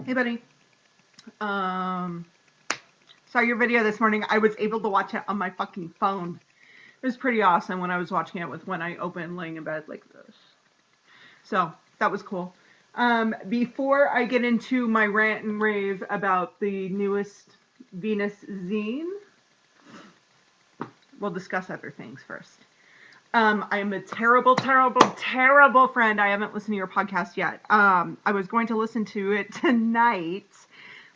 Hey, buddy. Um, saw your video this morning. I was able to watch it on my fucking phone. It was pretty awesome when I was watching it with one eye open, laying in bed like this. So that was cool. Before I get into my rant and rave about the newest Venus zine, we'll discuss other things first. I am a terrible, terrible, terrible friend. I haven't listened to your podcast yet. I was going to listen to it tonight,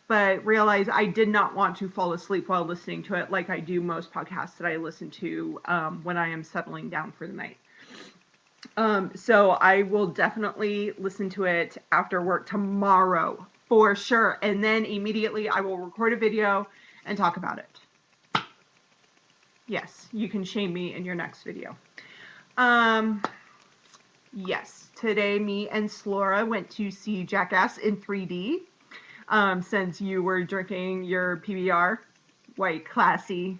but realized I did not want to fall asleep while listening to it like I do most podcasts that I listen to when I am settling down for the night. So I will definitely listen to it after work tomorrow for sure. And then immediately I will record a video and talk about it. Yes, you can shame me in your next video. Yes, today me and Slora went to see Jackass in 3D. Since you were drinking your PBR, white trashy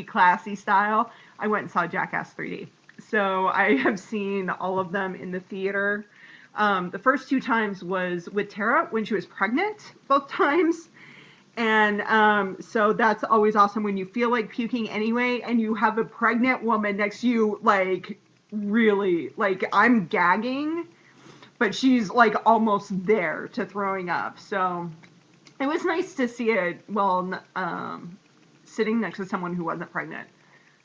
classy style, I went and saw Jackass 3D. So I have seen all of them in the theater. The first two times was with Tara when she was pregnant, both times. And so that's always awesome when you feel like puking anyway and you have a pregnant woman next to you, like, really, like, I'm gagging, but she's like almost there to throwing up. So it was nice to see it while sitting next to someone who wasn't pregnant.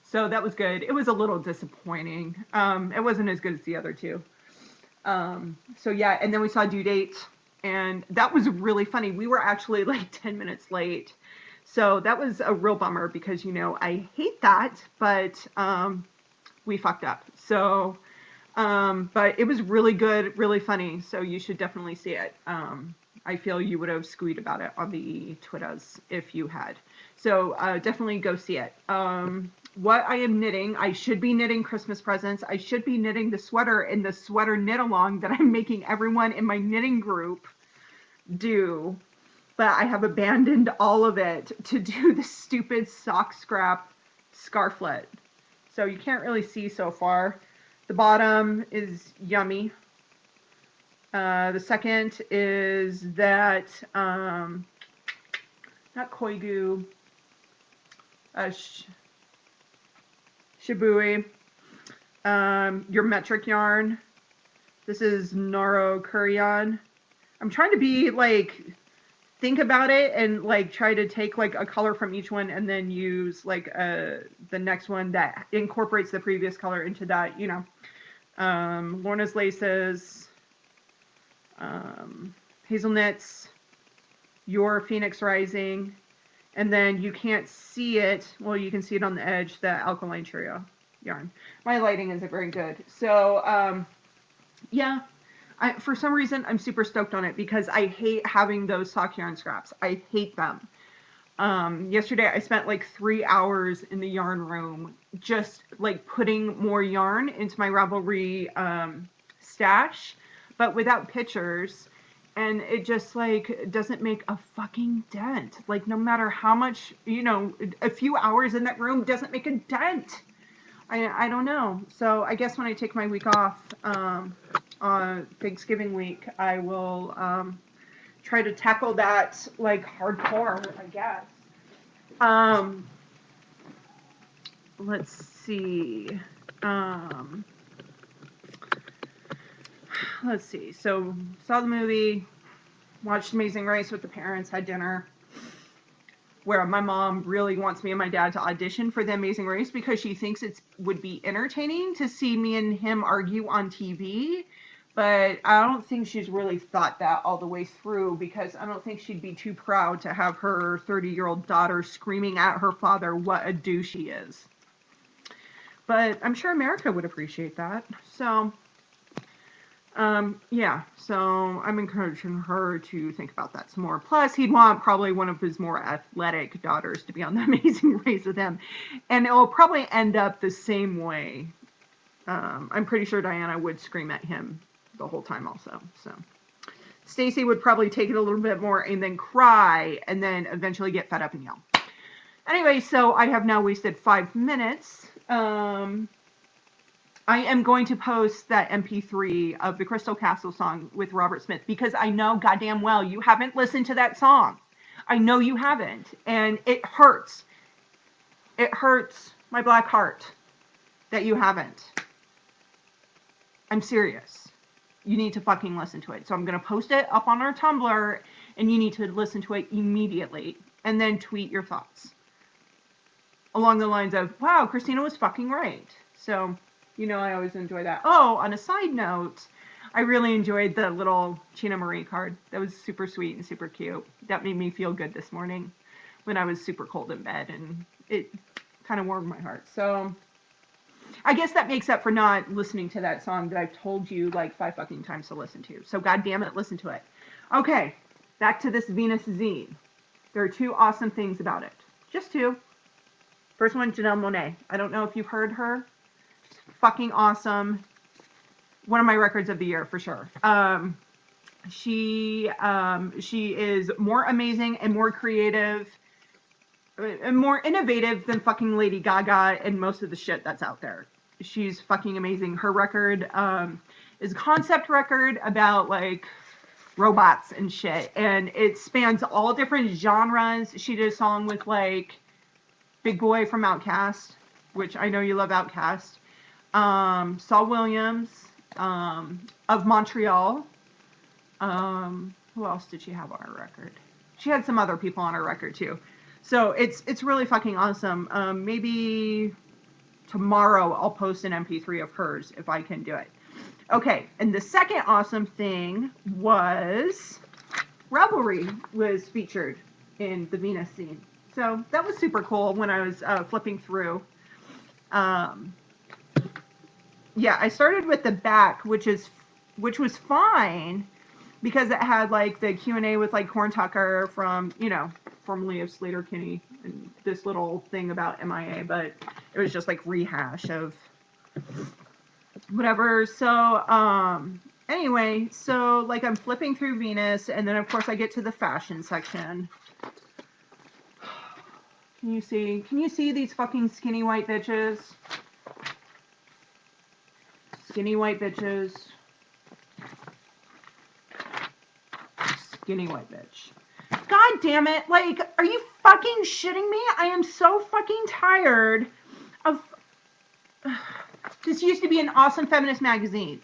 So that was good. It was a little disappointing. It wasn't as good as the other two. So yeah, and then we saw Due Date, and that was really funny. We were actually like 10 minutes late. So that was a real bummer because, you know, I hate that, but we fucked up. So, but it was really good, really funny. So you should definitely see it. I feel you would have squeaked about it on the Twitters if you had. So definitely go see it. What I am knitting, I should be knitting Christmas presents. I should be knitting the sweater in the sweater knit along that I'm making everyone in my knitting group do. But I have abandoned all of it to do the stupid sock scrap scarflet. So you can't really see so far. The bottom is yummy. The second is that, not koigu, shibui, your metric yarn. This is Noro Kurion. I'm trying to be like, think about it and like try to take like a color from each one and then use like the next one that incorporates the previous color into that, you know. Lorna's Laces, Hazelnuts, Your Phoenix Rising, and then you can't see it, well, you can see it on the edge, the Alkaline Trio yarn. My lighting isn't very good. So, yeah, for some reason, I'm super stoked on it because I hate having those sock yarn scraps. I hate them. Yesterday, I spent like 3 hours in the yarn room just like putting more yarn into my Ravelry stash, but without pictures. And it just like doesn't make a fucking dent. Like no matter how much, you know, a few hours in that room doesn't make a dent. I don't know. So I guess when I take my week off on Thanksgiving week, I will try to tackle that like hardcore, I guess. Let's see. Let's see. So saw the movie, watched Amazing Race with the parents, had dinner. Where my mom really wants me and my dad to audition for The Amazing Race because she thinks it would be entertaining to see me and him argue on TV. But I don't think she's really thought that all the way through because I don't think she'd be too proud to have her 30-year-old daughter screaming at her father what a douche he is. But I'm sure America would appreciate that. So, yeah, so I'm encouraging her to think about that some more. Plus, he'd want probably one of his more athletic daughters to be on The Amazing Race with him. And it will probably end up the same way. I'm pretty sure Diana would scream at him the whole time also. So Stacy would probably take it a little bit more and then cry and then eventually get fed up and yell. Anyway, so I have now wasted 5 minutes. I am going to post that MP3 of the Crystal Castle song with Robert Smith because I know goddamn well you haven't listened to that song. I know you haven't. And it hurts. It hurts my black heart that you haven't. I'm serious. You need to fucking listen to it. So I'm going to post it up on our Tumblr and you need to listen to it immediately and then tweet your thoughts. Along the lines of, wow, Christina was fucking right. So, you know, I always enjoy that. Oh, on a side note, I really enjoyed the little China Marie card. That was super sweet and super cute. That made me feel good this morning when I was super cold in bed, and it kind of warmed my heart. So I guess that makes up for not listening to that song that I've told you like 5 fucking times to listen to. So God damn it, listen to it. Okay, back to this Venus zine. There are 2 awesome things about it. Just 2. First one, Janelle Monáe. I don't know if you've heard her. Fucking awesome. One of my records of the year for sure. She is more amazing and more creative and more innovative than fucking Lady Gaga and most of the shit that's out there. She's fucking amazing. Her record is a concept record about like robots and shit, and it spans all different genres. She did a song with like Big Boy from Outkast, which I know you love Outkast. Saul Williams, of Montreal. Who else did she have on her record? She had some other people on her record too. So it's really fucking awesome. Maybe tomorrow I'll post an MP3 of hers if I can do it. Okay, and the second awesome thing was Revelry was featured in the Venus scene. So that was super cool when I was flipping through. Yeah, I started with the back, which was fine because it had like the Q&A with like Corn Tucker from, you know, formerly of Slater-Kinney, and this little thing about MIA, but it was just like rehash of whatever. So anyway, so like I'm flipping through Venus, and then of course I get to the fashion section. Can you see these fucking skinny white bitches? Skinny white bitches. Skinny white bitch. God damn it. Like, are you fucking shitting me? I am so fucking tired of... This used to be an awesome feminist magazine.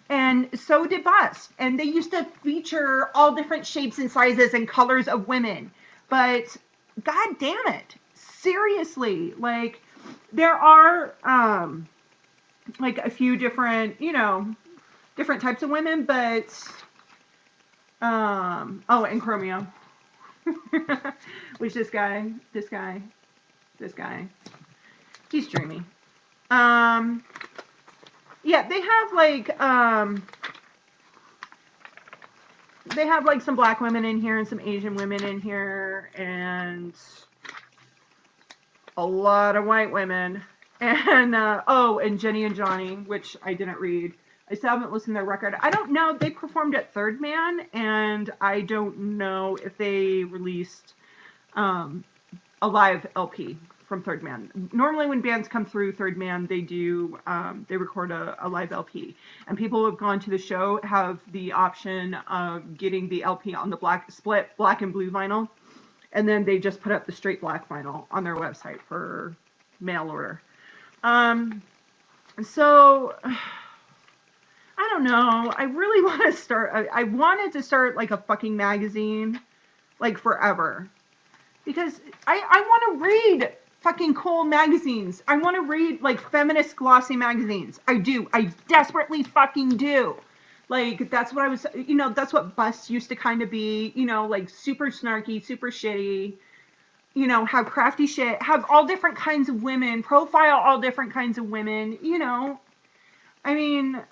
And so did Bust. And they used to feature all different shapes and sizes and colors of women. But, god damn it. Seriously. Like, there are... like a few different, you know, different types of women, but, oh, and Chromeo, which this guy, he's dreamy. Yeah, they have like some black women in here and some Asian women in here and a lot of white women. And, oh, and Jenny and Johnny, which I didn't read. I still haven't listened to their record. I don't know. They performed at Third Man, and I don't know if they released a live LP from Third Man. Normally when bands come through Third Man, they do, they record a live LP. And people who have gone to the show have the option of getting the LP on the split black and blue vinyl. And then they just put up the straight black vinyl on their website for mail order. So, I don't know, I really want to start, I wanted to start, like, a fucking magazine, like, forever, because I want to read fucking cool magazines. I want to read, like, feminist glossy magazines. I do. I desperately fucking do. Like, that's what I was, you know, that's what Bust used to kind of be, you know, like, super snarky, super shitty. You know, have crafty shit, have all different kinds of women, profile all different kinds of women, you know. I mean,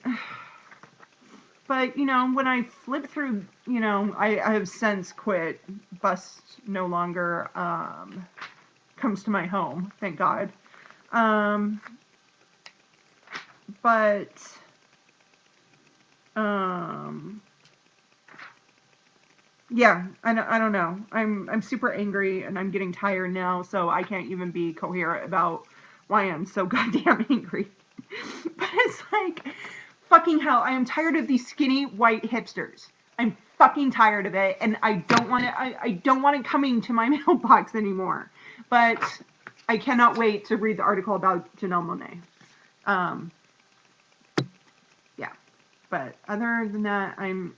but, you know, when I flip through, you know, I have since quit. Bust no longer comes to my home, thank God. But, yeah, I don't know. I'm super angry and I'm getting tired now, so I can't even be coherent about why I'm so goddamn angry. But It's like, fucking hell, I am tired of these skinny white hipsters. I'm fucking tired of it, and I don't want it. I don't want it coming to my mailbox anymore. But I cannot wait to read the article about Janelle Monáe. Yeah, but other than that, I'm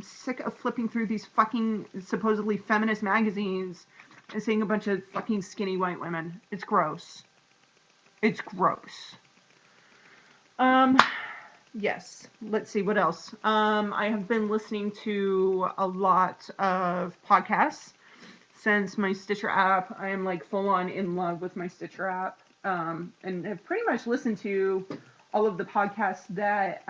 sick of flipping through these fucking supposedly feminist magazines and seeing a bunch of fucking skinny white women. It's gross. It's gross. Yes. Let's see what else. I have been listening to a lot of podcasts since my Stitcher app. I am like full on in love with my Stitcher app. And have pretty much listened to all of the podcasts that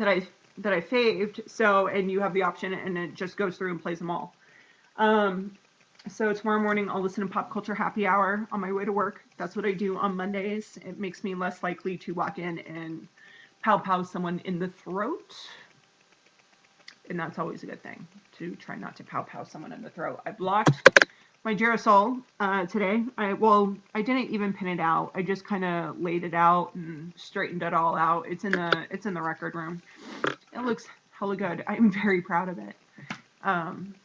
I faved. So, and you have the option, and it just goes through and plays them all. So tomorrow morning I'll listen to Pop Culture Happy Hour on my way to work. That's what I do on Mondays. It makes me less likely to walk in and pow someone in the throat. And that's always a good thing, to try not to pow someone in the throat. I blocked my Girasol today. I didn't even pin it out. I just kind of laid it out and straightened it all out. It's in the record room. It looks hella good. I'm very proud of it.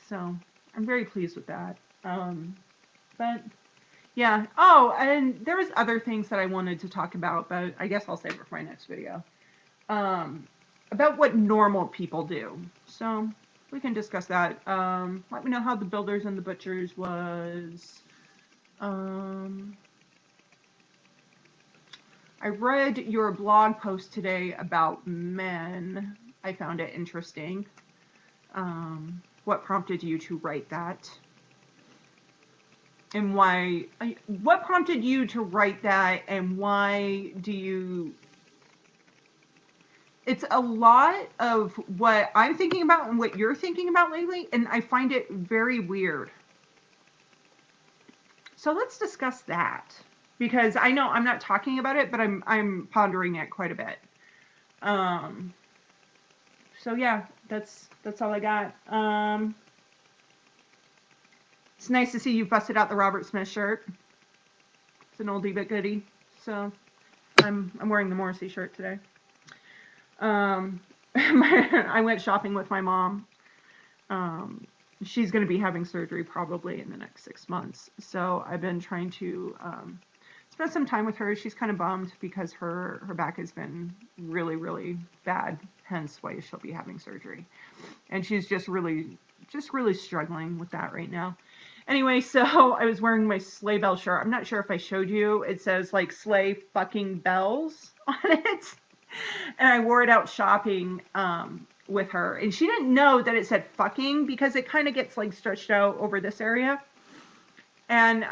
So I'm very pleased with that. But yeah. Oh, and there was other things that I wanted to talk about, but I guess I'll save it for my next video. About what normal people do. So we can discuss that. Let me know how the Builders and the Butchers was. I read your blog post today about men. I found it interesting. What prompted you to write that? And why? What prompted you to write that? And why do you? It's a lot of what I'm thinking about and what you're thinking about lately, and I find it very weird. So let's discuss that, because I know I'm not talking about it, but I'm pondering it quite a bit. So yeah, that's all I got. It's nice to see you busted out the Robert Smith shirt. It's an oldie but goodie. So I'm wearing the Morrissey shirt today. I went shopping with my mom. She's going to be having surgery probably in the next 6 months. So I've been trying to spend some time with her. She's kind of bummed because her back has been really, really bad, hence why she'll be having surgery. And she's just really struggling with that right now. Anyway, so I was wearing my sleigh bell shirt. I'm not sure if I showed you. It says like sleigh fucking bells on it. And I wore it out shopping with her. And she didn't know that it said fucking, because it kind of gets like stretched out over this area. And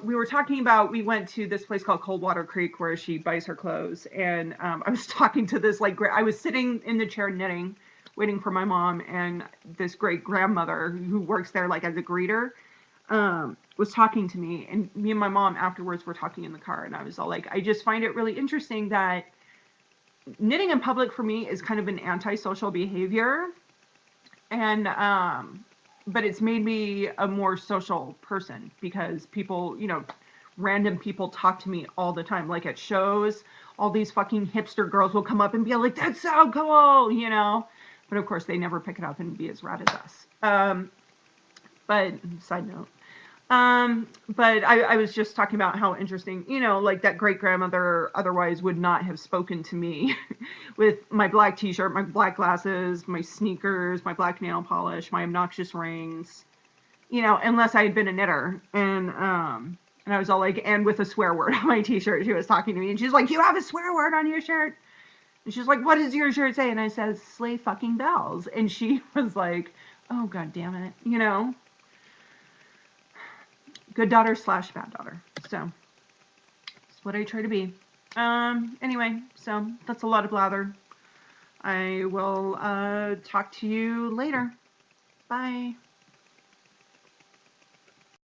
we were talking about, we went to this place called Coldwater Creek where she buys her clothes. And I was talking to this, like, I was sitting in the chair knitting, waiting for my mom, and this great grandmother who works there like as a greeter was talking to me. And me and my mom afterwards were talking in the car. And I was all like, I just find it really interesting that knitting in public for me is kind of an antisocial behavior. And but it's made me a more social person, because people, random people talk to me all the time. Like at shows, all these fucking hipster girls will come up and be like, that's so cool, But of course they never pick it up and be as rad as us. But side note. But I was just talking about how interesting, like that great grandmother otherwise would not have spoken to me with my black t-shirt, my black glasses, my sneakers, my black nail polish, my obnoxious rings, unless I had been a knitter. And I was all like, and with a swear word on my t-shirt, she was talking to me and she's like, you have a swear word on your shirt? And she's like, what does your shirt say? And I said, sleigh fucking bells. And she was like, oh, God damn it, Good daughter / bad daughter. So that's what I try to be. Anyway, so that's a lot of blather. I will talk to you later. Bye.